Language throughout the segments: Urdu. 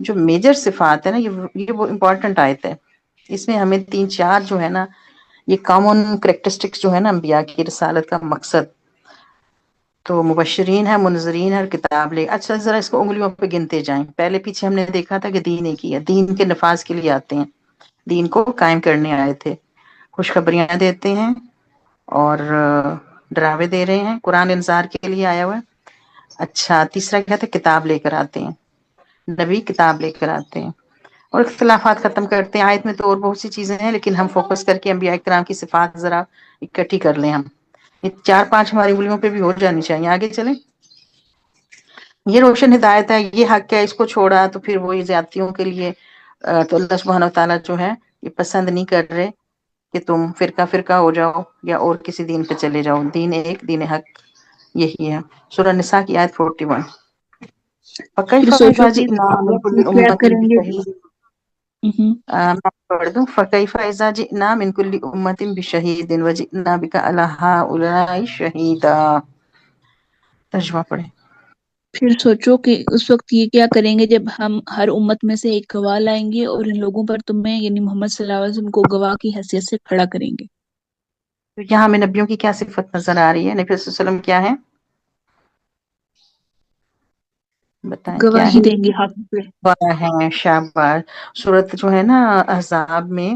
جو میجر صفات ہے نا یہ وہ امپورٹنٹ آیت ہے. اس میں ہمیں 3-4 جو ہے نا یہ کامن کریکٹرسٹکس جو ہے نا انبیاء کی رسالت کا مقصد، تو مبشرین ہے، منذرین ہے اور کتاب لے. اچھا ذرا اس کو انگلیوں پہ گنتے جائیں. پہلے پیچھے ہم نے دیکھا تھا کہ دین ایک ہی ہے، دین کے نفاذ کے لیے آتے ہیں، دین کو قائم کرنے آئے تھے، خوشخبریاں دیتے ہیں اور ڈراوے دے رہے ہیں، قرآن انذار کے لیے آیا ہوا ہے. اچھا تیسرا کیا تھا؟ کتاب لے کر آتے ہیں، نبی کتاب لے کر آتے ہیں اور اختلافات ختم کرتے ہیں. آیت میں تو اور بہت سی چیزیں ہیں لیکن ہم فوکس کر کے انبیاء کرام کی صفات ذرا اکٹھی کر لیں. ہم یہ 4-5 ہماری انگلیوں پہ بھی ہو جانی چاہیے. آگے چلیں. یہ روشن ہدایت ہے، یہ حق ہے، اس کو چھوڑا تو پھر وہی زیادتیوں کے لیے تو اللہ سبحانہ وتعالیٰ جو ہے یہ پسند نہیں کر رہے کہ تم فرقہ فرقہ ہو جاؤ یا اور کسی دین پہ چلے جاؤ. دین ایک، دین حق یہی ہے. سورہ نساء کی آیت 41. پھر فَكَيْفَ سوچو إِذَا کہ جِئْنَا مِنْ پھر كُلِّ کیا أُمَّةٍ کریں گے. بِشَهِيدٍ. میں پڑھ دوں. فَكَيْفَ إِذَا جِئْنَا مِنْ كُلِّ أُمَّةٍ بِشَهِيدٍ وَجِئْنَا بِكَ عَلَى هَؤُلَاءِ شَهِيدًا. ترجمہ پڑھیں. پھر سوچو کہ اس وقت یہ کیا کریں گے جب ہم ہر امت میں سے ایک گواہ لائیں گے اور ان لوگوں پر تمہیں یعنی محمد صلی اللہ علیہ وسلم کو گواہ کی حیثیت سے کھڑا کریں گے. تو یہاں ہمیں نبیوں کی کیا صفت نظر آ رہی ہے؟ نبی صلی اللہ علیہ وسلم کیا ہے؟ بتائیں کیا گواہی ہے؟ دیں گے حق پہ. گواہ ہیں. شاباش. صورت جو ہے نا احزاب میں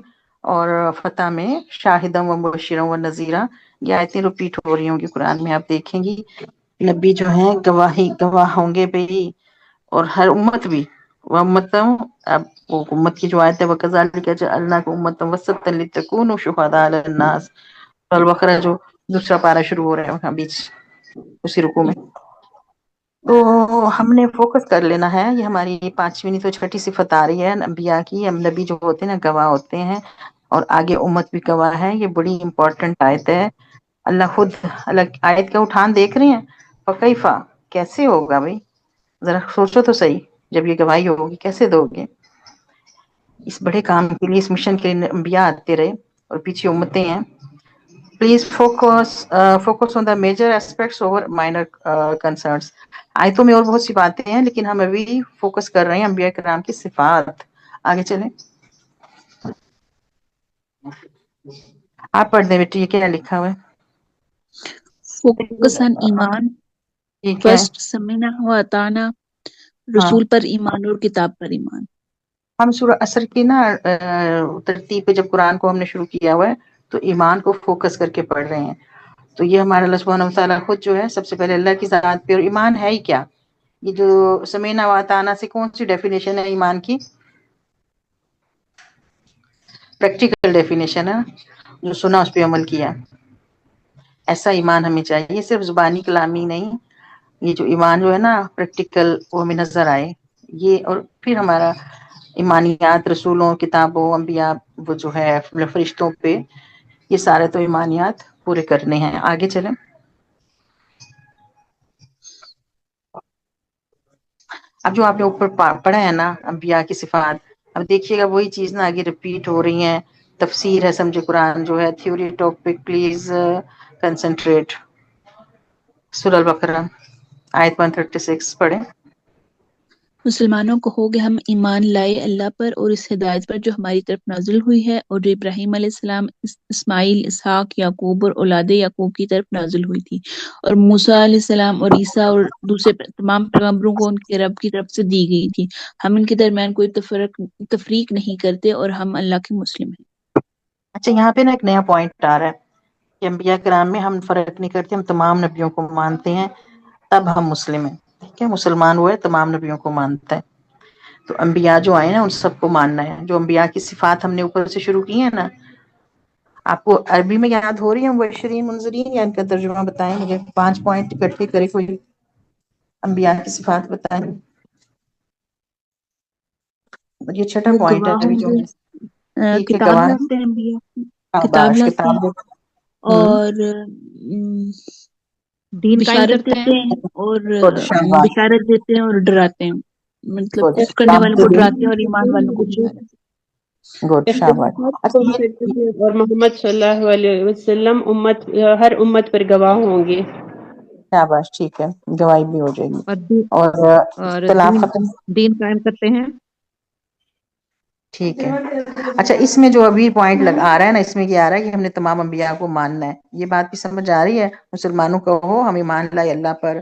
اور فتح میں شاہدم و مبشرم و نذیرہ، یہ آیتیں رپیٹ ہو رہی ہوں گی قرآن میں. آپ دیکھیں گی نبی جو ہیں گواہ ہوں گے بھی، اور ہر امت بھی. وَأُمَّةً اب وہ امت کی جو آیت ہے وَكَذَلِكَ جَعَلْنَاكُمْ أُمَّةً وَسَطًا لِتَكُونُوا شُهَدَاءَ عَلَى النَّاسِ. البقرہ جو دوسرا پارہ شروع ہو رہا ہے وہاں بیچ اسی رکوع میں. تو ہم نے فوکس کر لینا ہے. یہ ہماری 5ویں نہیں تو 6ٹھی صفت آ رہی ہے انبیاء کی. نبی جو ہوتے ہیں نا گواہ ہوتے ہیں اور آگے امت بھی گواہ ہے. یہ بڑی امپورٹنٹ آیت ہے. اللہ خود آیت کا اٹھان دیکھ رہے ہیں. فَكَيْفَ کیسے ہوگا بھائی، ذرا سوچو تو صحیح. جب یہ گواہی ہوگی کیسے دو گے؟ اس بڑے کام کے لیے، اس مشن کے لیے انبیاء آتے رہے اور پیچھے امتیں ہیں. Please focus on the major aspects over minor concerns. آیتوں میں اور بہت سی باتیں ہیں لیکن ہم ابھی فوکس کر رہے ہیں انبیاء کرام کی صفات. آگے چلیں. آپ پڑھ دیں بیٹی، یہ کیا لکھا ہوا ہے؟ فوکس آن ایمان. یہ کیا ہے؟ فرسٹ سمعنا و اطعنا، ہاں رسول پر ایمان اور کتاب پر ایمان. ہم سورہ عصر کی نا ترتیب پہ جب قرآن کو ہم نے شروع کیا ہوا ہے تو ایمان کو فوکس کر کے پڑھ رہے ہیں. تو یہ ہمارا اللہ سبحانہ وتعالیٰ خود جو ہے سب سے پہلے اللہ کی ذات پہ. اور ایمان ہے ہی کیا؟ یہ جو سمینا واتانا سے کون سی ڈیفینیشن ہے ایمان کی؟ پریکٹیکل ڈیفینیشن ہے، جو سنا اس پہ عمل کیا. ایسا ایمان ہمیں چاہیے، صرف زبانی کلامی نہیں. یہ جو ایمان جو ہے نا پریکٹیکل وہ ہمیں نظر آئے. یہ اور پھر ہمارا ایمانیات رسولوں، کتابوں، انبیاء، وہ جو ہے فرشتوں پہ، یہ سارے تو ایمانیات پورے کرنے ہیں. آگے چلیں. اب جو آپ نے اوپر پڑھا ہے نا انبیاء کی صفات، اب دیکھیے گا وہی چیز نا آگے ریپیٹ ہو رہی ہیں. تفسیر ہے سمجھے قرآن جو ہے. Theory topic please concentrate. سورہ البقرہ آیت 136 پڑھیں. مسلمانوں کو ہو کہ ہم ایمان لائے اللہ پر اور اس ہدایت پر جو ہماری طرف نازل ہوئی ہے اور جو ابراہیم علیہ السلام، اسماعیل، اسحاق، یعقوب اور اولاد یعقوب کی طرف نازل ہوئی تھی، اور موسیٰ علیہ السلام اور عیسیٰ اور دوسرے تمام پیغمبروں کو ان کے رب کی طرف سے دی گئی تھی. ہم ان کے درمیان کوئی تفریق نہیں کرتے اور ہم اللہ کے مسلم ہیں. اچھا یہاں پہ نا ایک نیا پوائنٹ آ رہا ہے کہ انبیاء کرام میں ہم فرق نہیں کرتے، ہم تمام نبیوں کو مانتے ہیں، تب ہم مسلم ہیں. ٹھیک ہے، مسلمان وہ ہے تمام نبیوں کو مانتا ہے. تو انبیاء جو آئے نا ان سب کو ماننا ہے. جو انبیاء کی صفات ہم نے اوپر سے شروع کی ہیں نا، آپ کو عربی میں یاد ہو رہی ہے مبشرین منذرین، یا ان کا ترجمہ بتائیں مجھے. 5 پوائنٹ اکٹھے کرے کوئی انبیاء کی صفات بتائیں. یہ 6ٹھا وہ پوائنٹ ہے گواہ ابھی ہوں جو گے، ہم نے. ٹھیک ہے، کتاب گواہ. لاتے ہیں انبیاء، کتاب شاباش. لاتے ہیں کتاب. اور دین قائم بشارت کرتے ہیں. دیتے ہیں اور گڈ. شاباش. بشارت دیتے ہیں اور ڈراتے ہیں. مطلب گڈ. کفر کرنے والوں کو ڈراتے ہیں اور ایمان والوں کو اخلاق بشارت. گڈ. شاباش. اچھا پوری کرتے ہیں اور محمد صلی اللہ علیہ وسلم ہر امت پر گواہ ہوں گے. شاباش. ٹھیک ہے، گواہی بھی ہو جائے گی. اور دین اور اور اختلاف دین ختم. دین قائم کرتے ہیں. ٹھیک ہے. اچھا اس میں جو ابھی پوائنٹ آ رہا ہے نا، اس میں یہ آ رہا ہے کہ ہم نے تمام انبیاء کو ماننا ہے. یہ بات بھی سمجھ آ رہی ہے مسلمانوں کو؟ ہو ہم ایمان لائے اللہ پر،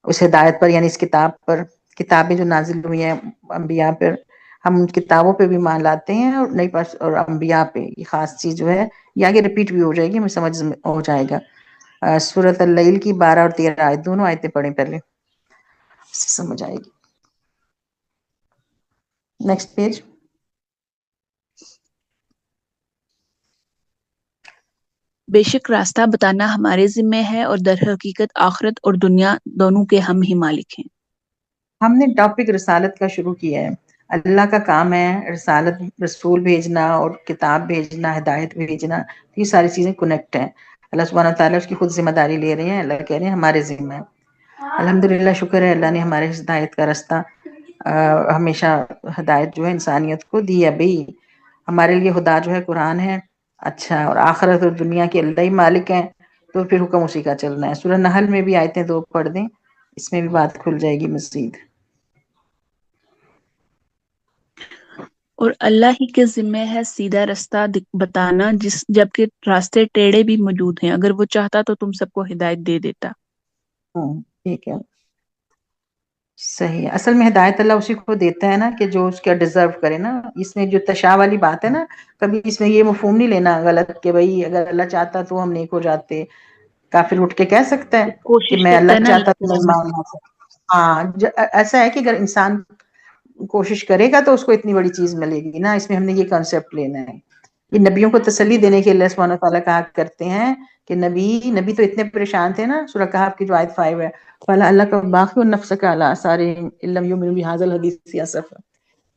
اس ہدایت پر، یعنی اس کتاب پر، کتابیں جو نازل ہوئی ہیں انبیاء پر، ہم ان کتابوں پہ بھی مان لاتے ہیں، اور نہیں پاس اور انبیاء پہ. یہ خاص چیز جو ہے یہ آگے ریپیٹ بھی ہو جائے گی، ہمیں سمجھ ہو جائے گا. سورۃ اللیل کی 12 اور 13 آیت، دونوں آیتیں پڑھیں پہلے، اس سے سمجھ آئے گی. Next page. بے شک راستہ بتانا ہمارے ذمہ ہے، اور در حقیقت آخرت اور دنیا دونوں کے ہم ہی مالک ہیں. ہم نے ٹاپک رسالت کا شروع کیا ہے. اللہ کا کام ہے رسالت، رسول بھیجنا اور کتاب بھیجنا، ہدایت بھیجنا. یہ ساری چیزیں کنیکٹ ہیں. اللہ سبحانہ تعالیٰ اس کی خود ذمہ داری لے رہے ہیں. اللہ کہہ رہے ہیں ہمارے ذمہ ہے. الحمدللہ شکر ہے اللہ نے ہمارے ہدایت کا راستہ ہمیشہ ہدایت جو ہے انسانیت کو دی ہے. بھئی ہمارے لیے خدا جو ہے قرآن ہے. اچھا، اور آخرت اور دنیا کے اللہ ہی مالک ہیں، تو پھر حکم اسی کا چلنا ہے. سورہ نحل میں بھی آیتیں 2 پڑھ دیں، اس میں بھی بات کھل جائے گی مزید. اور اللہ ہی کے ذمہ ہے سیدھا راستہ بتانا، جبکہ راستے ٹیڑھے بھی موجود ہیں. اگر وہ چاہتا تو تم سب کو ہدایت دے دیتا. ٹھیک ہے، صحیح ہے. اصل میں ہدایت اللہ اسی کو دیتا ہے نا کہ جو اس کا ڈیزرو کرے نا. اس میں جو تشاء والی بات ہے نا، کبھی اس میں یہ مفہوم نہیں لینا غلط کہ بھئی اگر اللہ چاہتا تو ہم نیک ہو جاتے. کافر اٹھ کے کہہ سکتا ہے کہ کوشش میں کرتا ہے اللہ نا چاہتا اللہ تو کے میں راستے مان لاتا. ہاں ایسا ہے کہ اگر انسان کوشش کرے گا تو اس کو اتنی بڑی چیز ملے گی نا. اس میں ہم نے یہ کانسیپٹ لینا ہے. یہ نبیوں کو تسلی دینے کے اللہ سبحانہ تعالیٰ کہا کرتے ہیں کہ نبی تو اتنے پریشان تھے نا. سورہ کہف کی جو آیت 5 ہے، فَلَا اللہ کا باقی النفس کا علی آثارہم ان لم یؤمنوا بہذا الحدیث اسفا.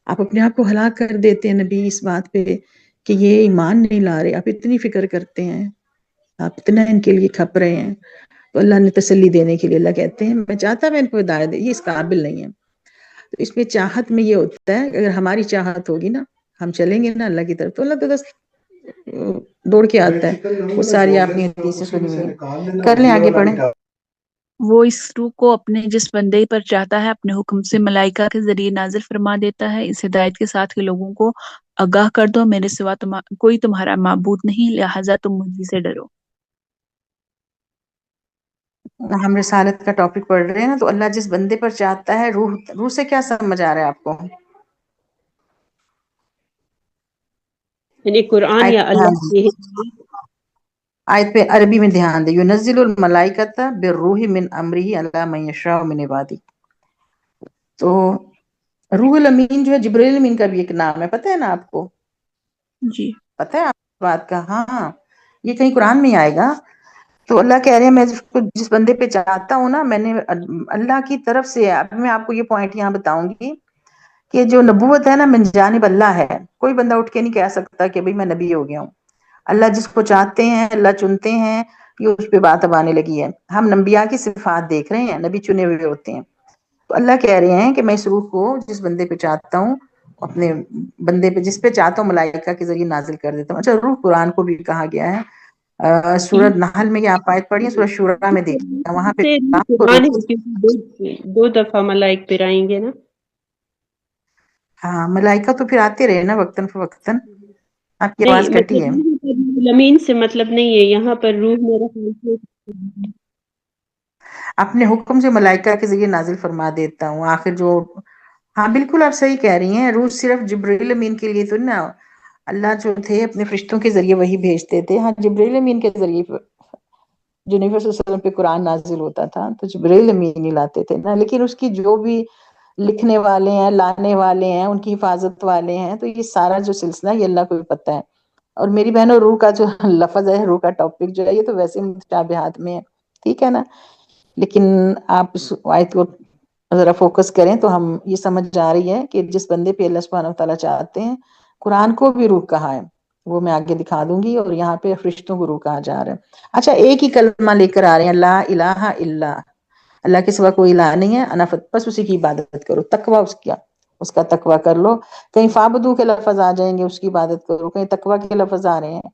آپ اپنے آپ کو ہلاک کر دیتے ہیں نبی اس بات پہ کہ یہ ایمان نہیں لا رہے. آپ اتنی فکر کرتے ہیں، آپ اتنا ان کے لیے کھپ رہے ہیں. تو اللہ نے تسلی دینے کے لیے اللہ کہتے ہیں میں چاہتا میں ان کو ہدایت دے، یہ اس قابل نہیں ہے. تو اس میں چاہت میں یہ ہوتا ہے کہ اگر ہماری چاہت ہوگی نا، ہم چلیں گے نا اللہ کی طرف، تو اللہ تو بس دوڑ کے آتا ہے. وہ ساری آپ نے حدیثیں سنی ہوئی. کر لیں آگے پڑھیں. وہ اس روح کو اپنے جس بندے پر چاہتا ہے اپنے حکم سے ملائکہ کے ذریعے نازل فرما دیتا ہے، اس ہدایت کے ساتھ کہ لوگوں کو آگاہ کر دو میرے سوا کوئی تمہارا معبود نہیں، لہٰذا تم مجھ سے ڈرو. ہم رسالت کا ٹاپک پڑھ رہے ہیں نا، تو اللہ جس بندے پر چاہتا ہے، روح سے کیا سمجھ آ رہا ہے آپ کو؟ یعنی قرآن آیت یا پہ اللہ دھیان دیں، کی آیت پہ عربی میں دھیان دیں. ينزل الملائکۃ بالروح من امرہ علی من یشاء من عبادہ. تو روح الامین جو ہے جبرائیل امین کا بھی ایک نام ہے، پتہ ہے نا آپ کو؟ جی پتہ ہے آپ کو بات کا؟ ہاں یہ کہیں قرآن میں آئے گا. تو اللہ کہہ رہے ہیں میں جس بندے پہ چاہتا ہوں نا، میں نے اللہ کی طرف سے. اب میں آپ کو یہ پوائنٹ یہاں بتاؤں گی کہ جو نبوت ہے نا من جانب اللہ ہے. کوئی بندہ اٹھ کے نہیں کہہ سکتا کہ بھئی میں نبی ہو گیا ہوں. اللہ جس کو چاہتے ہیں اللہ چنتے ہیں. یہ اس پہ بات اب آنے لگی ہے. ہم انبیاء کی صفات دیکھ رہے ہیں، نبی چنے ہوئے ہوتے ہیں. تو اللہ کہہ رہے ہیں کہ میں اس روح کو جس بندے پہ چاہتا ہوں، اپنے بندے پہ جس پہ چاہتا ہوں ملائکہ کے ذریعے نازل کر دیتا ہوں. اچھا روح قرآن کو بھی کہا گیا ہے. سورۃ نحل میں یہ آپ آیت پڑھیے، سورۃ شورى میں دیکھیے وہاں پہ سے آپ کو قرآن روح. ہے کیونکہ دو دفعہ ملائک پہ آئیں گے نا. ہاں ملائکہ تو پھر آتے رہے نا وقتاً فوقتاً. آپ کی آواز نہیں کٹی ہے. مطلب زمین سے مطلب نہیں ہے یہاں پر. روح میرا خیال سے اپنے حکم سے ملائکہ کے ذریعے نازل فرما دیتا ہوں. آخر جو ہاں بالکل آپ صحیح کہہ رہی ہیں. روح صرف جبرائیل امین کے لیے تو نا، اللہ جو تھے اپنے فرشتوں کے ذریعے وہی بھیجتے تھے. ہاں جبرائیل امین کے ذریعے جو نبی صلی اللہ علیہ وسلم پہ قرآن نازل ہوتا تھا تو جبرائیل امین ہی لاتے تھے نا. لیکن اس کی جو بھی لکھنے والے ہیں، لانے والے ہیں، ان کی حفاظت والے ہیں، تو یہ سارا جو سلسلہ یہ اللہ کو بھی پتہ ہے. اور میری بہنوں روح کا جو لفظ ہے، روح کا ٹاپک جو ہے، یہ تو ویسے متشابہات میں ہے، ٹھیک ہے نا. لیکن آپ اس آیت کو ذرا فوکس کریں تو ہم یہ سمجھ جا رہی ہے کہ جس بندے پہ اللہ سبحانہ وتعالیٰ چاہتے ہیں. قرآن کو بھی روح کہا ہے، وہ میں آگے دکھا دوں گی. اور یہاں پہ فرشتوں کو روح کہا جا رہا ہے. اچھا ایک ہی کلمہ لے کر آ رہے ہیں، لا الہ الا اللہ کے سوا کوئی الہ نہیں ہے. انافت بس اسی کی عبادت کرو. تقوی اس کا تقوی کر لو. کہیں فعبدو کے لفظ آ جائیں گے، اس کی عبادت کرو. کہیں تقوی کے لفظ آ رہے ہیں،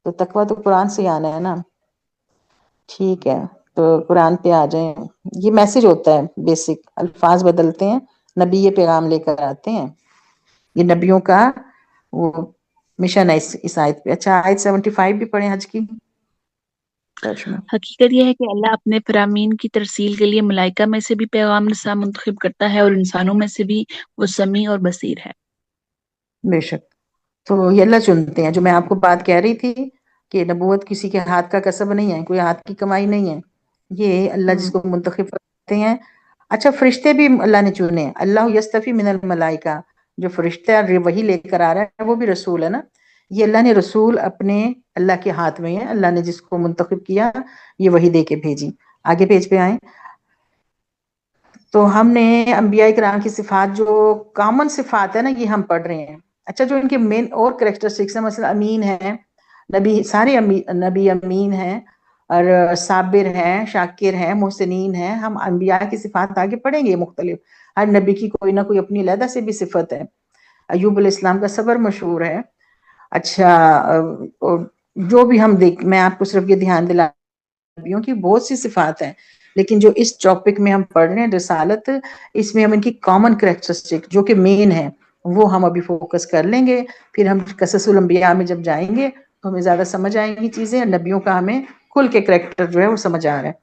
تو تقوی تو قرآن سے آنا ہے نا. ٹھیک ہے تو قرآن پہ آ جائیں. یہ میسج ہوتا ہے، بیسک الفاظ بدلتے ہیں، نبی یہ پیغام لے کر آتے ہیں. یہ نبیوں کا وہ مشن ہے اس آیت پہ. اچھا آیت 75 بھی پڑھیں حج کی ترجمہ. حقیقت یہ ہے کہ اللہ اپنے فرامین کی ترسیل کے لیے ملائکہ میں سے بھی پیغام رساں منتخب کرتا ہے اور انسانوں میں سے بھی وہ سمیع اور بصیر ہے. بے شک. تو یہ اللہ چنتے ہیں. جو میں آپ کو بات کہہ رہی تھی کہ نبوت کسی کے ہاتھ کا کسب نہیں ہے، کوئی ہاتھ کی کمائی نہیں ہے، یہ اللہ جس کو منتخب کرتے ہیں. اچھا فرشتے بھی اللہ نے چنے ہیں. اللہ یستفی من الملائکہ، جو فرشتہ وہی لے کر آ رہا ہے وہ بھی رسول ہے نا. یہ اللہ نے رسول اپنے اللہ کے ہاتھ میں ہے. اللہ نے جس کو منتخب کیا یہ وہی دے کے بھیجی. آگے پیج پہ آئیں. تو ہم نے انبیاء کرام کی صفات جو کامن صفات ہے نا یہ ہم پڑھ رہے ہیں. اچھا جو ان کے مین اور کریکٹرسٹکس ہیں، مثلا امین ہے نبی، سارے نبی امین ہیں اور صابر ہیں، شاکر ہیں، محسنین ہیں. ہم انبیاء کی صفات آگے پڑھیں گے مختلف. ہر نبی کی کوئی نہ کوئی اپنی علیحدہ سے بھی صفت ہے. ایوب علیہ السلام کا صبر مشہور ہے. اچھا جو بھی ہم میں آپ کو صرف یہ دھیان دلا نبیوں کی بہت سی صفات ہیں، لیکن جو اس ٹاپک میں ہم پڑھ رہے ہیں رسالت، اس میں ہم ان کی کامن کریکٹرسٹک جو کہ مین ہے وہ ہم ابھی فوکس کر لیں گے. پھر ہم قصص الانبیاء میں جب جائیں گے تو ہمیں زیادہ سمجھ آئیں گی چیزیں. نبیوں کا ہمیں کھل کے کریکٹر جو ہے وہ سمجھ آ رہا ہے.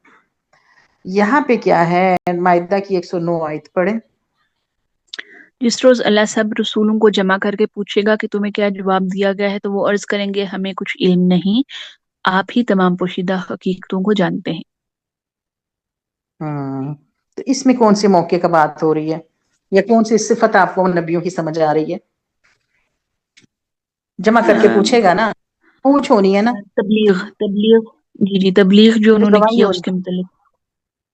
یہاں پہ کیا ہے، مائدہ کی 109 آیت پڑھیں. جس روز اللہ سب رسولوں کو جمع کر کے پوچھے گا کہ تمہیں کیا جواب دیا گیا ہے تو وہ عرض کریں گے ہمیں کچھ علم نہیں، آپ ہی تمام پوشیدہ حقیقتوں کو جانتے ہیں. تو اس میں کون سے موقع کا بات ہو رہی ہے یا کون سی صفت آپ کو نبیوں کی سمجھ آ رہی ہے؟ جمع کر کے پوچھے گا نا، پوچھ ہونی ہے نا. تبلیغ جی تبلیغ جو یہ انہوں نے گواہی کیا ہونی. اس کے متعلق.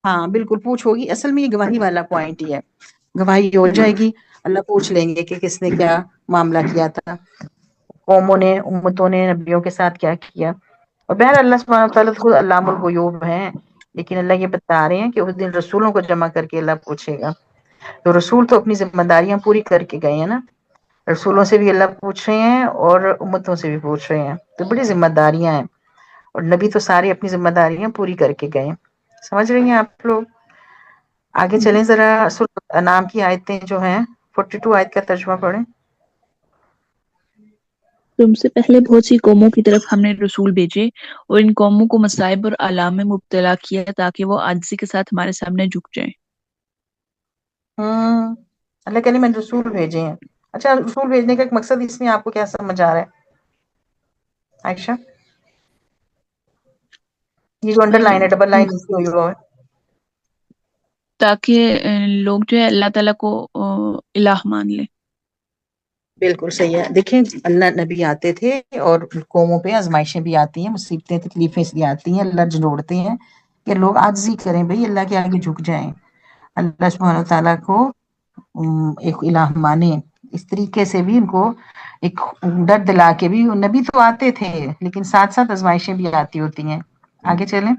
ہاں بالکل پوچھ ہوگی. اصل میں یہ گواہی والا پوائنٹ ہی ہے. گواہی ہو جائے گی، اللہ پوچھ لیں گے کہ کس نے کیا معاملہ کیا تھا، قوموں نے، امتوں نے نبیوں کے ساتھ کیا کیا. اور بہر اللہ سبحانہ وتعالیٰ خود علام الغیوب ہیں، لیکن اللہ یہ بتا رہے ہیں کہ اس دن رسولوں کو جمع کر کے اللہ پوچھے گا. تو رسول تو اپنی ذمہ داریاں پوری کر کے گئے ہیں نا. رسولوں سے بھی اللہ پوچھ رہے ہیں اور امتوں سے بھی پوچھ رہے ہیں. تو بڑی ذمہ داریاں ہیں اور نبی تو ساری اپنی ذمہ داریاں پوری کر کے گئے. سمجھ رہی ہیں آپ لوگ؟ آگے چلیں ذرا. سورۃ انعام کی آیتیں جو ہیں 42 آیت کا ترجمہ پڑھیں. تم سے پہلے بہت سی قوموں کی طرف ہم نے رسول بھیجے اور ان قوموں کو مصائب اور آلام میں مبتلا کیا تاکہ وہ عاجزی کے ساتھ ہمارے سامنے جھک جائیں. اللہ کہنے میں رسول بھیجے ہیں. اچھا رسول بھیجنے کا ایک مقصد اس میں آپ کو کیا سمجھ آ رہا ہے عائشہ؟ یہ جو انڈر لائن ہے، ڈبل لائن لکھی ہوئی وہ ہے تاکہ لوگ جو ہے اللہ تعالیٰ کو الہ مان لیں. بالکل صحیح ہے. دیکھیں اللہ نبی آتے تھے اور قوموں پہ آزمائشیں بھی آتی ہیں، مصیبتیں تکلیفیں بھی آتی ہیں. اللہ جوڑتے ہیں کہ لوگ عاجزی کریں، بھئی اللہ کے آگے جھک جائیں، اللہ سبحانہ تعالیٰ کو ایک الہ مانے. اس طریقے سے بھی ان کو ایک ڈر دلا کے بھی. نبی تو آتے تھے لیکن ساتھ ساتھ آزمائشیں بھی آتی ہوتی ہیں. آگے چلیں.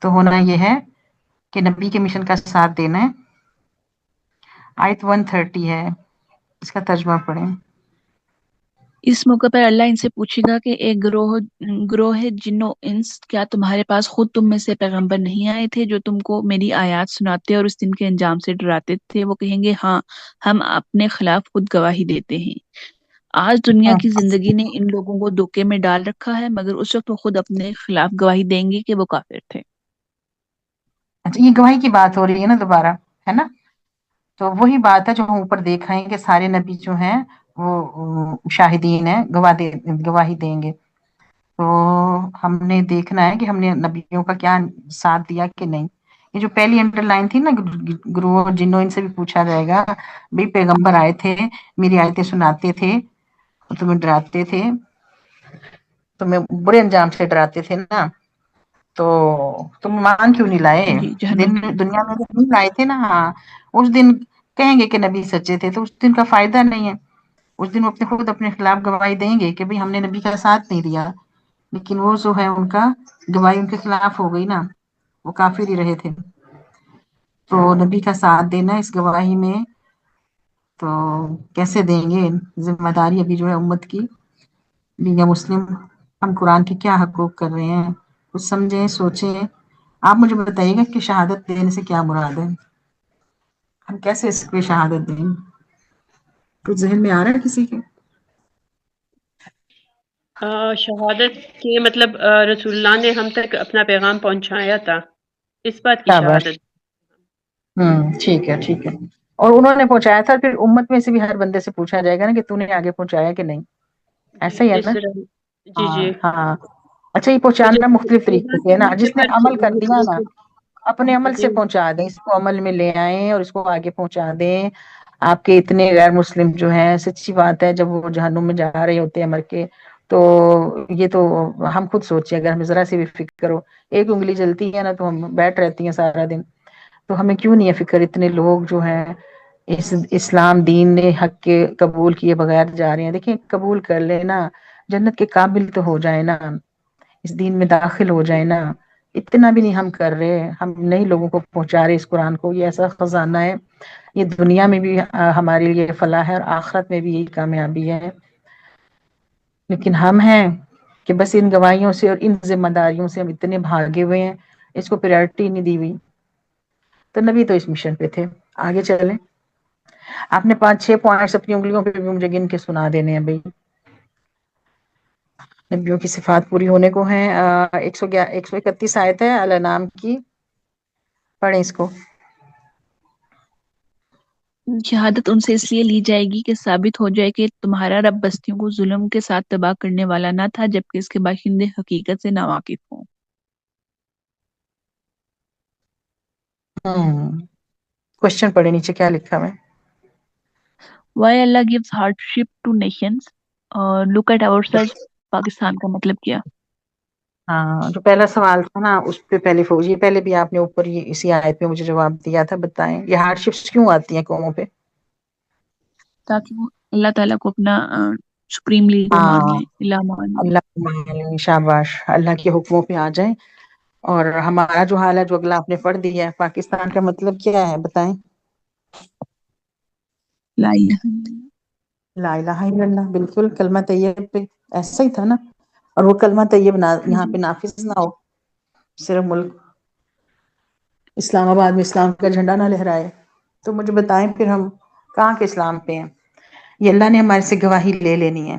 تو ہونا یہ ہے کہ نبی کے مشن کا ساتھ دینا ہے. آیت 130 ہے، اس کا ترجمہ پڑھیں. اس موقع پر اللہ ان سے پوچھے گا کہ ایک گروہ جن و انس، کیا تمہارے پاس خود تم میں سے پیغمبر نہیں آئے تھے جو تم کو میری آیات سناتے اور اس دن کے انجام سے ڈراتے تھے؟ وہ کہیں گے ہاں، ہم اپنے خلاف خود گواہی دیتے ہیں. آج دنیا کی زندگی نے ان لوگوں کو دھوکے میں ڈال رکھا ہے، مگر اس وقت وہ خود اپنے خلاف گواہی دیں گے کہ وہ کافر تھے. اچھا یہ گواہی کی بات ہو رہی ہے نا دوبارہ، ہے نا؟ تو وہی بات ہے جو ہم اوپر دیکھ رہے ہیں کہ سارے نبی جو ہیں وہ شاہدین ہیں، گواہی دیں گے. تو ہم نے دیکھنا ہے کہ ہم نے نبیوں کا کیا ساتھ دیا کہ نہیں. یہ جو پہلی انڈر لائن تھی نا، گروہ اور جنوں، ان سے بھی پوچھا جائے گا. بھئی پیغمبر آئے تھے، میری آیتیں سناتے تھے، تمہیں ڈراتے تھے، تمہیں برے انجام سے ڈراتے تھے نا، تو تم مان کیوں نہیں لائے؟ جی جہنم. دنیا میں نہیں لائے تھے نا. ہاں اس دن کہیں گے کہ نبی سچے تھے، تو اس دن کا فائدہ نہیں ہے. اس دن وہ خود اپنے خلاف گواہی دیں گے کہ بھئی ہم نے نبی کا ساتھ نہیں دیا. لیکن وہ جو ہے ان کا گواہی ان کے خلاف ہو گئی نا، وہ کافر ہی رہے تھے. تو نبی کا ساتھ دینا اس گواہی میں تو کیسے دیں گے؟ ذمہ داری ابھی جو ہے امت کی یا مسلم، ہم قرآن کے کیا حقوق کر رہے ہیں، کچھ سمجھیں سوچیں. آپ مجھے بتائیے گا کہ شہادت دینے سے کیا مراد ہے؟ ہم کیسے اس کی شہادت دیں؟ کچھ ذہن میں آ رہا ہے کسی کے؟ شہادت کے مطلب رسول اللہ نے ہم تک اپنا پیغام پہنچایا تھا، اس بات کی شاباش. شہادت۔ ٹھیک ہے ٹھیک ہے. اور انہوں نے پہنچایا تھا، پھر امت میں سے بھی ہر بندے سے پوچھا جائے گا نا کہ تو نے آگے پہنچایا کہ نہیں. ایسا جی ہی ہے جس نا؟ طرح جی ہاں جی ہاں. اچھا، یہ تو پہنچانا جب مختلف طریقے سے ہے نا. جس نے عمل کر لیا نا، اپنے عمل جی سے پہنچا دیں، اس کو عمل میں لے آئیں اور اس کو آگے پہنچا دیں. آپ کے اتنے غیر مسلم جو ہیں، سچی بات ہے، جب وہ جہنم میں جا رہے ہوتے ہیں مر کے، تو یہ تو ہم خود سوچیں، اگر ہمیں ذرا سی بھی فکر کرو، ایک انگلی جلتی ہے نا تو ہم بیٹھ رہتی ہیں سارا دن. تو ہمیں کیوں نہیں ہے فکر؟ اتنے لوگ جو ہیں اسلام دین نے حق کے قبول کیے بغیر جا رہے ہیں. دیکھیں، قبول کر لے نا، جنت کے قابل تو ہو جائے نا، اس دین میں داخل ہو جائے نا. اتنا بھی نہیں ہم کر رہے. ہم نئی لوگوں کو پہنچا رہے اس قرآن کو. یہ ایسا خزانہ ہے، یہ دنیا میں بھی ہمارے لیے فلاح ہے اور آخرت میں بھی یہی کامیابی ہے. لیکن ہم ہیں کہ بس ان گواہیوں سے اور ان ذمہ داریوں سے ہم اتنے بھاگے ہوئے ہیں، اس کو پریورٹی نہیں دی ہوئی. تو نبی تو اس مشن پہ تھے. آگے چلیں. آپ نے 5-6 پوائنٹس اپنی انگلیوں پہ بھی مجھے گن کے سنا دینے ہیں بھائی. نبیوں کی صفات پوری ہونے کو ہیں. 131 آیت ہے الانعام کی، پڑھیں اس کو. شہادت ان سے اس لیے لی جائے گی کہ ثابت ہو جائے کہ تمہارا رب بستیوں کو ظلم کے ساتھ تباہ کرنے والا نہ تھا، جبکہ اس کے باشندے حقیقت سے ناواقف ہوں. کوشچن پڑھے نیچے کیا لکھا ہے. Why Allah gives hardship to nations اور look at ourselves. پاکستان کا مطلب کیا؟ ہاں، جو پہلا سوال تھا نا، اس پہ پہلے فوجی، پہلے بھی آپ نے اوپر اسی آیت پہ مجھے جواب دیا تھا. بتائیں یہ ہارڈ شپس کیوں آتی ہیں قوموں پہ؟ تاکہ وہ اللہ تعالیٰ کو اپنا سپریم لیڈر مان ہاں، لیں، اللہ مان لیں. اللہ کو مان لیں، شاباش، اللہ کے حکموں پہ آ جائیں. اور ہمارا جو حال ہے، جو اگلا آپ نے پڑھ دیا ہے، پاکستان کا مطلب کیا ہے بتائیں. لا الہ الا اللہ. لا الہ الا اللہ، بالکل کلمہ طیب پہ ایسا ہی تھا نا. اور وہ کلمہ طیب یہاں جی پہ نافذ نہ ہو، صرف ملک اسلام آباد میں اسلام کا جھنڈا نہ لہرائے، تو مجھے بتائیں پھر ہم کہاں کے اسلام پہ ہیں. یہ اللہ نے ہمارے سے گواہی لے لینی ہے.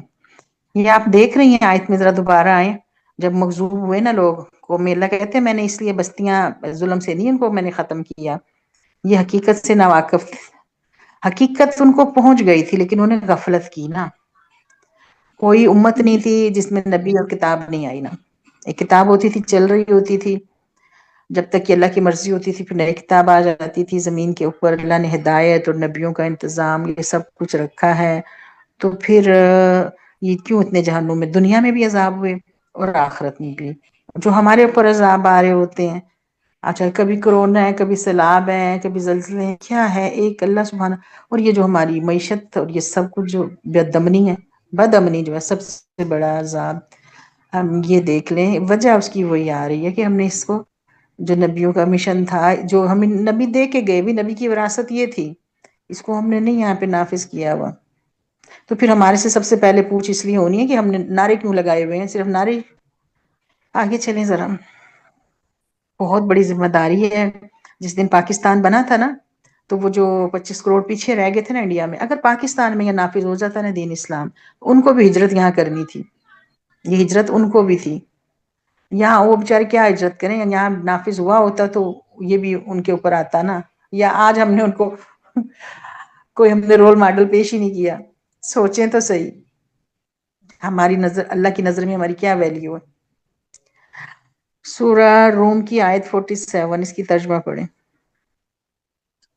یہ آپ دیکھ رہی ہیں آیت میں، ذرا دوبارہ آئیں. جب مغضوب ہوئے نا لوگ کو، اللہ کہتے ہیں میں نے اس لیے بستیاں ظلم سے نہیں ان کو میں نے ختم کیا، یہ حقیقت سے ناواقف تھے. حقیقت ان کو پہنچ گئی تھی لیکن انہیں غفلت کی نا. کوئی امت نہیں جی تھی جس میں نبی اور کتاب نہیں آئی نا. ایک کتاب ہوتی تھی، چل رہی ہوتی تھی جب تک کہ اللہ کی مرضی ہوتی تھی، پھر نئی کتاب آ جاتی تھی. زمین کے اوپر اللہ نے ہدایت اور نبیوں کا انتظام یہ سب کچھ رکھا ہے. تو پھر یہ کیوں اتنے جہنم میں، دنیا میں بھی عذاب ہوئے اور آخرت میں بھی جو ہمارے اوپر عذاب آ رہے ہوتے ہیں. اچھا، کبھی کرونا ہے، کبھی سیلاب ہے، کبھی زلزلے ہیں، کیا ہے؟ ایک اللہ سبحانہ. اور یہ جو ہماری معیشت اور یہ سب کچھ جو بد امنی جو ہے، سب سے بڑا عذاب. ہم یہ دیکھ لیں، وجہ اس کی وہی آ رہی ہے کہ ہم نے اس کو، جو نبیوں کا مشن تھا، جو ہمیں نبی دے کے گئے، بھی نبی کی وراثت یہ تھی، اس کو ہم نے نہیں یہاں پہ نافذ کیا ہوا. تو پھر ہمارے سے سب سے پہلے پوچھ اس لیے ہونی ہے کہ ہم نے نعرے کیوں لگائے ہوئے ہیں، صرف نعرے. آگے چلیں ذرا. بہت بڑی ذمہ داری ہے. جس دن پاکستان بنا تھا نا، تو وہ جو 25 کروڑ پیچھے رہ گئے تھے نا انڈیا میں، اگر پاکستان میں یہ نافذ ہو جاتا نا دین اسلام، ان کو بھی ہجرت یہاں کرنی تھی. یہ ہجرت ان کو بھی تھی. یہاں وہ بیچارے کیا ہجرت کریں، یہاں نافذ ہوا ہوتا تو یہ بھی ان کے اوپر آتا نا. یا آج ہم نے ان کو کوئی ہم نے رول ماڈل پیش ہی نہیں کیا. سوچیں تو صحیح، ہماری نظر، اللہ کی نظر میں ہماری کیا ویلیو ہے. سورہ روم کی آیت 47، اس کی ترجمہ پڑھیں.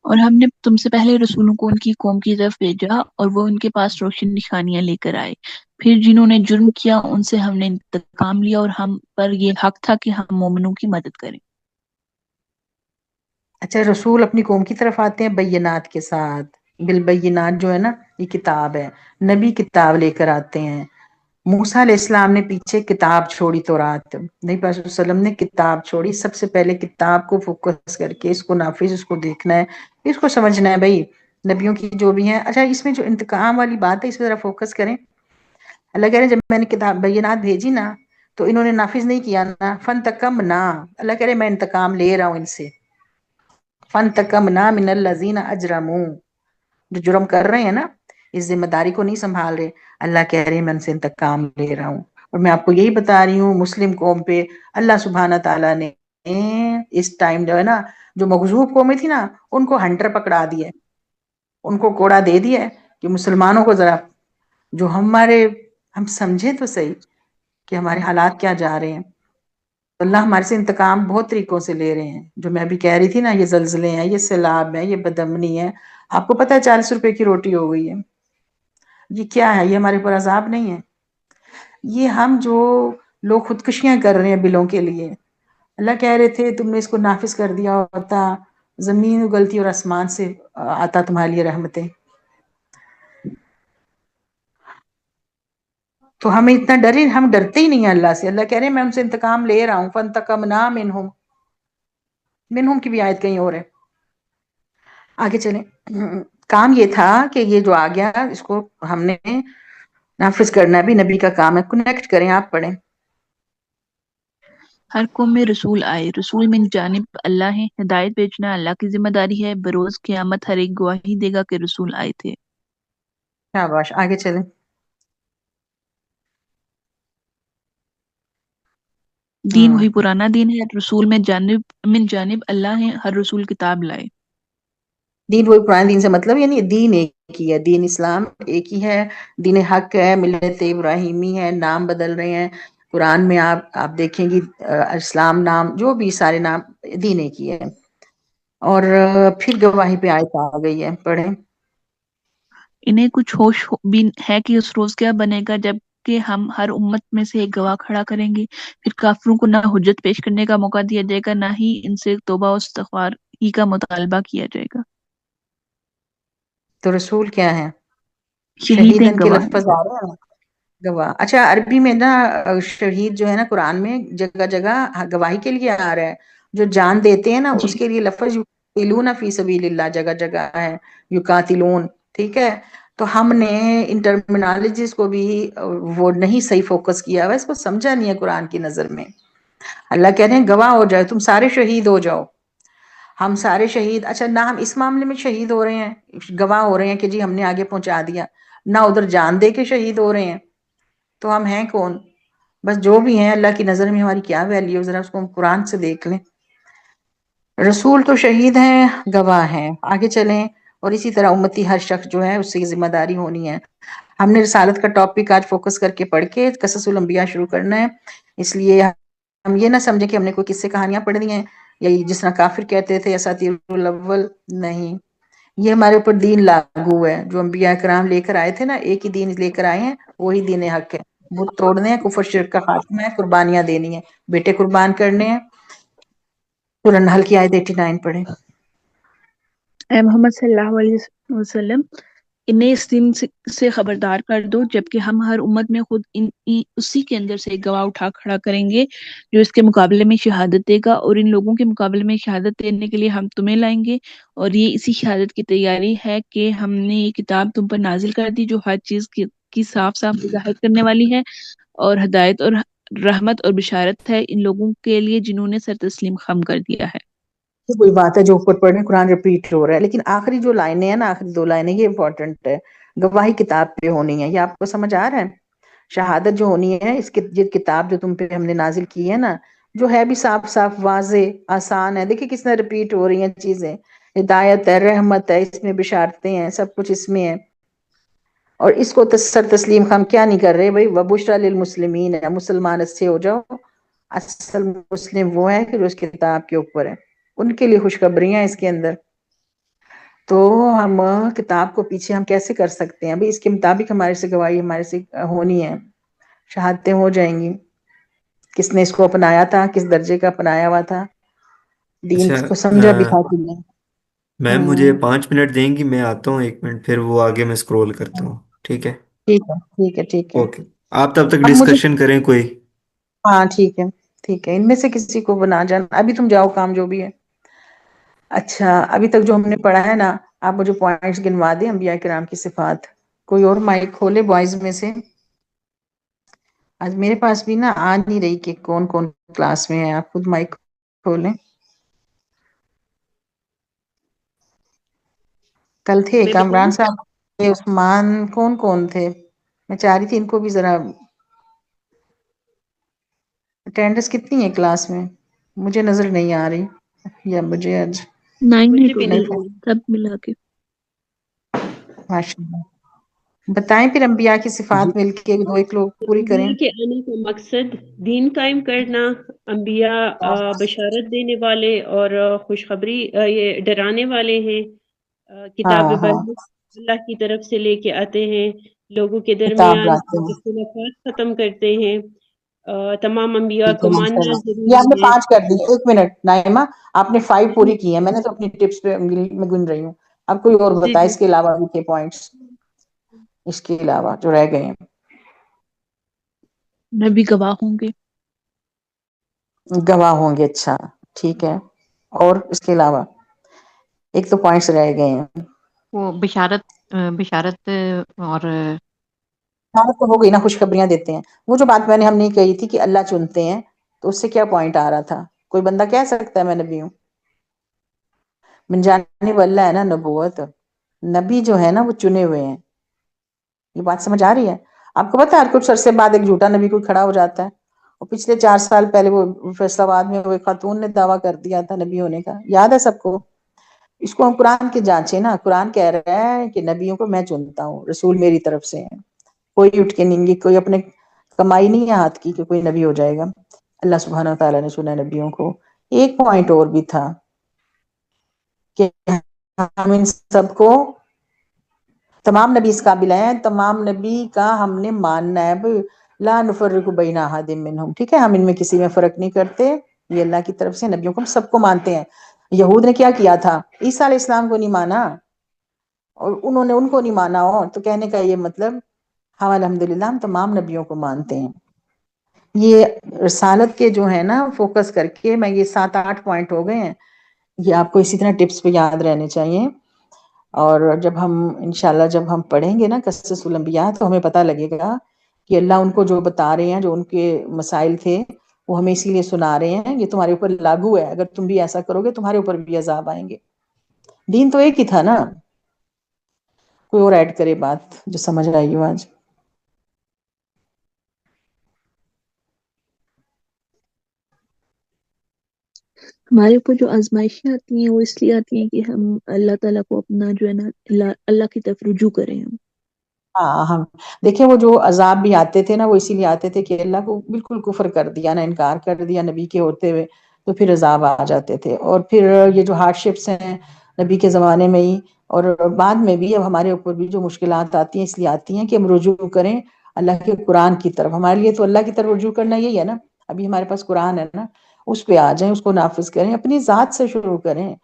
اور ہم نے تم سے پہلے رسولوں کو ان کی قوم کی طرف بھیجا اور وہ ان کے پاس روشن نشانیاں لے کر آئے. پھر جنہوں نے جرم کیا ان سے ہم نے انتقام لیا اور ہم پر یہ حق تھا کہ ہم مومنوں کی مدد کریں. اچھا، رسول اپنی قوم کی طرف آتے ہیں بینات کے ساتھ. بالبینات جو ہے نا، یہ کتاب ہے. نبی کتاب لے کر آتے ہیں. موسیٰ علیہ السلام نے پیچھے کتاب چھوڑی، تورات. نبی پاک صلی اللہ علیہ وسلم نے کتاب چھوڑی. سب سے پہلے کتاب کو فوکس کر کے اس کو نافذ، اس کو دیکھنا ہے، اس کو سمجھنا ہے بھائی. نبیوں کی جو بھی ہیں. اچھا، اس میں جو انتقام والی بات ہے، اس پہ ذرا فوکس کریں. اللہ کہہ رہے ہیں جب میں نے کتاب بینات بھیجی نا، تو انہوں نے نافذ نہیں کیا نا. فانتقمنا، اللہ کہہ رہے میں انتقام لے رہا ہوں ان سے. فانتقمنا من الذین اجرموا، جو جرم کر رہے ہیں نا، اس ذمہ داری کو نہیں سنبھال رہے. اللہ کہہ رہے ہیں میں ان سے انتقام لے رہا ہوں. اور میں آپ کو یہی بتا رہی ہوں مسلم قوم پہ اللہ سبحانہ تعالیٰ نے اس ٹائم جو ہے نا جو مغزوب قومیں تھی نا ان کو ہنٹر پکڑا دیا, ان کو کوڑا دے دیا ہے کہ مسلمانوں کو ذرا جو ہم سمجھے تو صحیح کہ ہمارے حالات کیا جا رہے ہیں. اللہ ہمارے سے انتقام بہت طریقوں سے لے رہے ہیں. جو میں ابھی کہہ رہی تھی نا یہ زلزلے ہیں, یہ سیلاب ہے, یہ بدامنی ہے. آپ کو پتہ ہے 40 روپے کی روٹی ہو گئی ہے. یہ کیا ہے؟ یہ ہمارے اوپر عذاب نہیں ہے. یہ ہم جو لوگ خودکشیاں کر رہے ہیں بلوں کے لیے, اللہ کہہ رہے تھے تم نے اس کو نافذ کر دیا ہوتا زمین اگلتی اور آسمان سے آتا تمہارے لیے رحمتیں. تو ہمیں اتنا ڈرے, ہم ڈرتے ہی نہیں ہیں اللہ سے. اللہ کہہ رہے ہیں میں ان سے انتقام لے رہا ہوں. فانتقمنا منہم کی بھی آیت کہیں اور ہے. آگے چلیں. کام یہ تھا کہ یہ جو آ گیا اس کو ہم نے نافذ کرنا بھی نبی کا کام ہے. کنیکٹ کریں, آپ پڑھیں. ہر قوم میں رسول آئے, رسول من جانب اللہ ہے, ہدایت بھیجنا اللہ کی ذمہ داری ہے. بروز قیامت ہر ایک گواہی دے گا کہ رسول آئے تھے. شاباش, آگے چلیں. دین وہی پرانا دین ہے, رسول من جانب اللہ ہے, ہر رسول کتاب لائے. دین وہی پرانے دین سے مطلب یعنی دین ایک ہی ہے, دین اسلام ایک ہی ہے, دین حق ہے, ملت ابراہیمی ہے. نام بدل رہے ہیں قرآن میں, آپ دیکھیں گی اسلام نام جو بھی سارے نام دین ایک ہی ہے. اور پھر گواہی پہ آیت آ گئی ہے, پڑھیں. انہیں کچھ ہوش بھی ہے کہ اس روز کیا بنے گا جب کہ ہم ہر امت میں سے ایک گواہ کھڑا کریں گے. پھر کافروں کو نہ حجت پیش کرنے کا موقع دیا جائے گا, نہ ہی ان سے توبہ و استغفار ہی کا مطالبہ کیا جائے گا. تو رسول کیا ہے؟ شہید ہیں, شہیدن کے گواہ ہیں. لفظ آ رہے ہیں, گواہ. اچھا عربی میں نا شہید جو ہے نا قرآن میں جگہ جگہ گواہی کے لیے آ رہا ہے. جو جان دیتے ہیں نا جی, اس کے لیے لفظ یقاتلون فی سبیل اللہ جگہ جگہ ہے, یقاتلون. ٹھیک ہے, تو ہم نے ان ٹرمینالوجیز کو بھی وہ نہیں صحیح فوکس کیا ہوا, اس کو سمجھا نہیں ہے قرآن کی نظر میں. اللہ کہہ رہے ہیں گواہ ہو جائے, تم سارے شہید ہو جاؤ. ہم سارے شہید, اچھا نہ ہم اس معاملے میں شہید ہو رہے ہیں, گواہ ہو رہے ہیں کہ جی ہم نے آگے پہنچا دیا, نہ ادھر جان دے کے شہید ہو رہے ہیں. تو ہم ہیں کون؟ بس جو بھی ہیں اللہ کی نظر میں ہماری کیا ویلیو, ذرا اس کو ہم قرآن سے دیکھ لیں. رسول تو شہید ہیں, گواہ ہیں. آگے چلیں. اور اسی طرح امتی ہر شخص جو ہے اس سے ذمہ داری ہونی ہے. ہم نے رسالت کا ٹاپک آج فوکس کر کے پڑھ کے قصص الانبیاء شروع کرنا ہے. اس لیے ہم یہ نہ سمجھیں کہ ہم نے کوئی قصے کہانیاں پڑھ دی ہیں یا جس طرح کافر کہتے تھے اساطیر الاول. نہیں, یہ ہمارے اوپر دین لاگو ہے. جو انبیاء کرام لے کر آئے تھے نا, ایک ہی دین لے کر آئے ہیں, وہی دین حق ہے. بت توڑنے ہیں, کفر شرک کا خاتمہ ہے, قربانیاں دینی ہیں, بیٹے قربان کرنے ہیں. سورہ نحل کی آیت 89 پڑھیں. اے محمد صلی اللہ علیہ وسلم, انہیں اس دن سے خبردار کر دو جبکہ ہم ہر امت میں خود اسی کے اندر سے ایک گواہ اٹھا کھڑا کریں گے جو اس کے مقابلے میں شہادت دے گا, اور ان لوگوں کے مقابلے میں شہادت دینے کے لیے ہم تمہیں لائیں گے. اور یہ اسی شہادت کی تیاری ہے کہ ہم نے یہ کتاب تم پر نازل کر دی جو ہر چیز کی صاف صاف وضاحت کرنے والی ہے, اور ہدایت اور رحمت اور بشارت ہے ان لوگوں کے لیے جنہوں نے سر تسلیم خم کر دیا ہے. یہ کوئی بات ہے جو اوپر پڑھنے قرآن ریپیٹ ہو رہا ہے, لیکن آخری جو لائنیں ہیں نا, آخری 2 لائنیں, یہ امپورٹنٹ ہے. گواہی کتاب پہ ہونی ہے, یہ آپ کو سمجھ آ رہا ہے؟ شہادت جو ہونی ہے اس کی یہ کتاب جو تم پہ ہم نے نازل کی ہے نا, جو ہے بھی صاف صاف واضح آسان ہے. دیکھیں کس طرح ریپیٹ ہو رہی ہیں چیزیں. ہدایت ہے, رحمت ہے, اس میں بشارتیں ہیں, سب کچھ اس میں ہے. اور اس کو سر تسلیم ہم کیا نہیں کر رہے بھائی, وبشرا للمسلمین ہے, مسلمان اچھے ہو جاؤ. اصل مسلم وہ ہے کہ جو اس کتاب کے اوپر ہے, ان کے لیے خوشخبریاں اس کے اندر. تو ہم کتاب کو پیچھے ہم کیسے کر سکتے ہیں بھائی, اس کے مطابق ہمارے سے گواہی ہمارے سے ہونی ہے, شہادتیں ہو جائیں گی. کس نے اس کو اپنایا تھا, کس درجے کا اپنایا ہوا تھا, دین اچھا کو سمجھا بھی تھا کہ نہیں. میم مجھے 5 منٹ دیں گی, میں آتا ہوں 1 منٹ, پھر وہ آگے میں اسکرول کرتا ہوں. ٹھیک ہے, ٹھیک ہے, ٹھیک ہے, ٹھیک ہے. اوکے. آپ تب تک اب مجھے, ڈسکشن کریں کوئی. ہاں ٹھیک ہے, ٹھیک ہے, ان میں سے کسی کو بنا جانا, ابھی تم جاؤ کام جو بھی ہے. اچھا ابھی تک جو ہم نے پڑھا ہے نا, آپ مجھے پوائنٹس گنوا دیں انبیاء کرام کی صفات. کوئی اور مائک کھولے بوائز میں سے. آج میرے پاس بھی نا آ نہیں رہی کہ کون کون کلاس میں ہے, آپ خود مائک کھولیں. کل تھے میں کامران بتاؤں؟ صاحب. عثمان کون کون تھے؟ میں چاہ رہی تھی ان کو بھی ذرا اٹینڈنس کتنی ہے کلاس میں، مجھے نظر نہیں آ رہی، یا مجھے آج 9 مجھے ہے بھی ٹوٹل نہیں سب ملا کے۔ ماشاء اللہ بتائیں پھر انبیاء کی صفات مل کے دو ایک لوگ پوری کریں۔ انبیاء کے آنے کا مقصد دین قائم کرنا، انبیاء بشارت دینے والے اور خوشخبری یہ ڈرانے والے ہیں، کتاب ہاں ہاں برحق اللہ کی طرف سے لے کے آتے ہیں، لوگوں کے کتاب درمیان لاتے ہیں، اختلافات ختم کرتے ہیں، تمام انبیاء ٹھیک ہے کو ماشاء ماننا اللہ، یہ آپ ضروری نے ہے۔ 5 کر دی، 1 منٹ نائمہ، آپ نے 5 پوری کی ہے، میں نے تو اپنی ٹپس پہ انگلی میں گن رہی ہوں، اب کوئی اور جی بتائے جی اس کے علاوہ بھی کے پوائنٹس، اس کے علاوہ جو رہ گئے ہیں۔ نبی گواہ ہوں گے۔ گواہ ہوں گے، اچھا ٹھیک ہے، اور اس کے علاوہ ایک تو پوائنٹس رہ گئے ہیں۔ وہ بشارت اور بات تو ہو گئی نا، خوشخبریاں دیتے ہیں، وہ جو بات میں نے ہم نے کہی تھی کہ اللہ چنتے ہیں، تو اس سے کیا پوائنٹ آ رہا تھا؟ کوئی بندہ کہہ سکتا ہے میں نبی ہوں؟ من جانب اللہ ہے نا نبوت، نبی جو ہے نا وہ چنے ہوئے ہیں، یہ بات سمجھ آ رہی ہے آپ کو؟ پتا ہے کچھ عرصے بعد ایک جھوٹا نبی کوئی کھڑا ہو جاتا ہے، اور پچھلے 4 سال پہلے وہ فیصلہ آباد میں وہ ایک خاتون نے دعویٰ کر دیا تھا نبی ہونے کا، یاد ہے سب کو؟ اس کو ہم قرآن کے جانچے نا، قرآن کہہ رہا ہے کہ نبیوں کو میں چنتا ہوں، رسول میری طرف سے ہیں، کوئی اٹھ کے نہیں گی، کوئی اپنے کمائی نہیں ہے ہاتھ کی کہ کوئی نبی ہو جائے گا، اللہ سبحانہ و تعالیٰ نے چنا نبیوں کو۔ ایک پوائنٹ اور بھی تھا کہ ہم ان سب کو، تمام نبی اس قابل ہیں، تمام نبی کا ہم نے ماننا ہے، لا نفرق بین احد منہم، ٹھیک ہے، ہم ان میں کسی میں فرق نہیں کرتے، یہ اللہ کی طرف سے نبیوں کو ہم سب کو مانتے ہیں۔ یہود نے کیا کیا تھا؟ عیسیٰ علیہ السلام کو نہیں مانا، اور انہوں نے ان کو نہیں مانا ہو، تو کہنے کا یہ مطلب ہم الحمدللہ ہم تمام نبیوں کو مانتے ہیں۔ یہ رسالت کے جو ہے نا فوکس کر کے میں، یہ 7-8 پوائنٹ ہو گئے ہیں، یہ آپ کو اسی طرح ٹپس پہ یاد رہنے چاہیے، اور جب ہم انشاءاللہ جب ہم پڑھیں گے نا قصص الانبیاء، تو ہمیں پتہ لگے گا کہ اللہ ان کو جو بتا رہے ہیں، جو ان کے مسائل تھے وہ ہمیں اسی لیے سنا رہے ہیں، یہ تمہارے اوپر لاگو ہے، اگر تم بھی ایسا کرو گے تمہارے اوپر بھی عذاب آئیں گے۔ دین تو ایک ہی تھا نا، کوئی اور ایڈ کرے بات جو سمجھ آئی ہو آج؟ ہمارے اوپر جو آزمائشیں آتی ہیں وہ اس لیے آتی ہیں کہ ہم اللہ تعالیٰ کو اپنا جو ہے نا اللہ کی طرف رجوع کریں ہم۔ ہاں ہم دیکھیں، وہ جو عذاب بھی آتے تھے نا، وہ اسی لیے آتے تھے کہ اللہ کو بالکل کفر کر دیا نا، انکار کر دیا نبی کے ہوتے ہوئے، تو پھر عذاب آ جاتے تھے۔ اور پھر یہ جو ہارڈ شپس ہیں نبی کے زمانے میں ہی اور بعد میں بھی، اب ہمارے اوپر بھی جو مشکلات آتی ہیں اس لیے آتی ہیں کہ ہم رجوع کریں اللہ کے قرآن کی طرف۔ ہمارے لیے تو اللہ کی طرف رجوع کرنا یہی ہے نا، ابھی ہمارے پاس قرآن ہے نا، اس پہ آ جائیں، اس کو نافذ کریں، اپنی ذات سے شروع کریں۔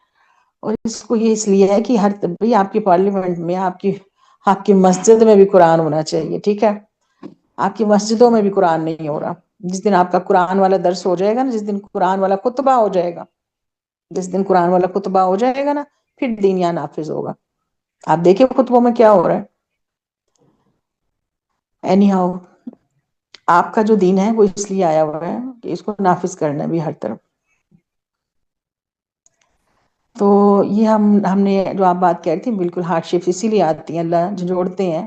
اور اس کو یہ اس لیے ہے کہ ہر بھی آپ کی پارلیمنٹ میں، آپ کی مسجد میں بھی قرآن ہونا چاہیے، ٹھیک ہے؟ آپ کی مسجدوں میں بھی قرآن نہیں ہو رہا، جس دن آپ کا قرآن والا درس ہو جائے گا نا، جس دن قرآن والا خطبہ ہو جائے گا، جس دن قرآن والا خطبہ ہو جائے گا نا، پھر دین یہاں نافذ ہوگا۔ آپ دیکھیں خطبوں میں کیا ہو رہا ہے۔ اینی ہاؤ، آپ کا جو دین ہے وہ اس لیے آیا ہوا ہے کہ اس کو نافذ کرنا بھی ہر طرف۔ تو یہ ہم نے جو آپ بات کہہ رہی تھی، بالکل ہارڈ شپس اسی لیے آتی ہیں، اللہ جوڑتے ہیں،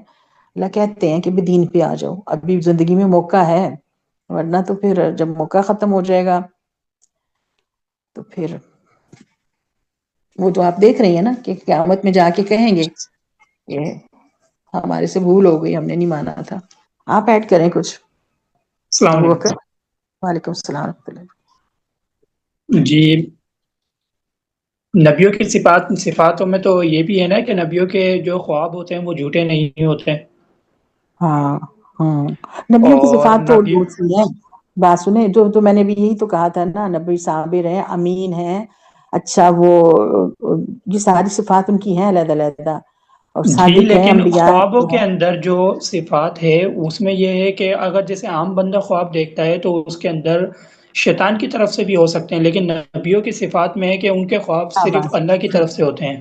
اللہ کہتے ہیں کہ بھی دین پہ آ جاؤ، ابھی زندگی میں موقع ہے، ورنہ تو پھر جب موقع ختم ہو جائے گا تو پھر وہ تو آپ دیکھ رہی ہیں نا کہ قیامت میں جا کے کہیں گے کہ ہمارے سے بھول ہو گئی، ہم نے نہیں مانا تھا۔ آپ ایڈ کریں کچھ السلام ابو علیکم بکر؟ وعلیکم السلام ورحمۃ اللہ۔ جی۔ نبیوں کی صفاتوں میں تو یہ بھی ہے نا کہ نبیوں کے جو خواب ہوتے ہیں وہ جھوٹے نہیں ہوتے، ہاں ہاں، نبیوں کی اور صفات تو نبی بہت سی ہیں، بات سنیں، جو میں نے بھی یہی تو کہا تھا نا، نبی صابر ہیں، امین ہیں، اچھا وہ یہ ساری صفات ان کی ہیں علیحدہ علیحدہ، اور جی، صادق ہیں، لیکن انبیاء خوابوں جو کے ہیں۔ اندر جو صفات ہے اس میں یہ ہے کہ اگر جیسے عام بندہ خواب دیکھتا ہے تو اس کے اندر شیطان کی طرف سے بھی ہو سکتے ہیں، لیکن نبیوں کی صفات میں ہے کہ ان کے خواب صرف بس اللہ کی طرف سے ہوتے ہیں۔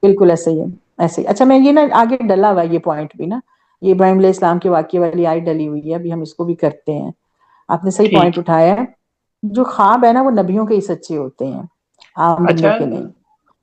بالکل ایسے ہی ہے، ایسے ہی۔ اچھا میں یہ نا آگے ڈلا ہوا ہے یہ پوائنٹ بھی نا، یہ ابراہیم علیہ السلام کے واقعے والی آیت ڈلی ہوئی ہے، ابھی ہم اس کو بھی کرتے ہیں۔ آپ نے صحیح ٹھیک۔ پوائنٹ اٹھایا ہے، جو خواب ہے نا وہ نبیوں کے ہی سچے ہوتے ہیں، عام اچھا، بندوں کے نہیں۔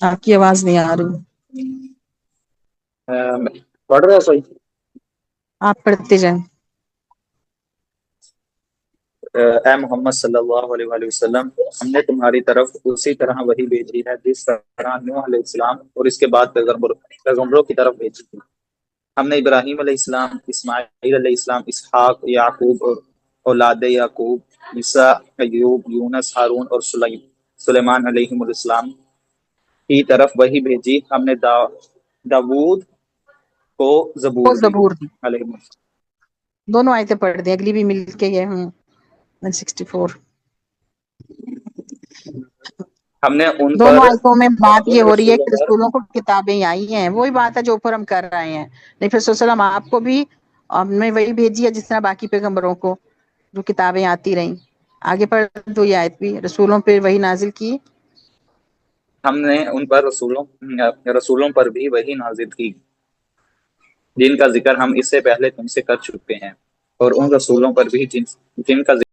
آپ کی آواز نہیں آ رہی، پڑھ رہے ہو صحیح؟ آپ پڑھتے جائیں۔ اے محمد صلی اللہ علیہ وآلہ وسلم، ہم نے تمہاری طرف اسی طرح وحی بھیجی ہے جس طرح نوح علیہ السلام اور اس کے بعد پیغمبروں کی طرف بھیجی تھی۔ ہم نے ابراہیم علیہ السلام، اسماعیل علیہ السلام، اسحاق، یعقوب اور اولاد یعقوب، عیسیٰ، ایوب، یونس، ہارون اور سلیمان علیہ السلام کی طرف وحی بھیجی۔ ہم نے داود کو زبور وہ دی زبور دی، علیہ السلام۔ دونوں آیتیں پڑھ دیں، اگلی بھی مل کے یہ 164۔ ہم نے ان دونوں پر آیتوں میں بات ان یہ ہو رہی ہے رسولوں کہ پر رسولوں کو کتابیں آئی ہیں، وہی بات ہے جو اوپر ہم کر رہے ہیں۔ نبی صلی اللہ علیہ وسلم آپ کو بھی ہم نے وہی بھیجی ہے جس طرح باقی پیغمبروں کو جو کتابیں آتی رہیں۔ آگے پڑھ دو یہ آیت بھی، رسولوں پہ وہی نازل کی۔ ہم نے ان پر رسولوں پر بھی وحی نازل کی جن کا ذکر ہم اس سے پہلے تم سے کر چکے ہیں، اور ان رسولوں پر بھی جن کا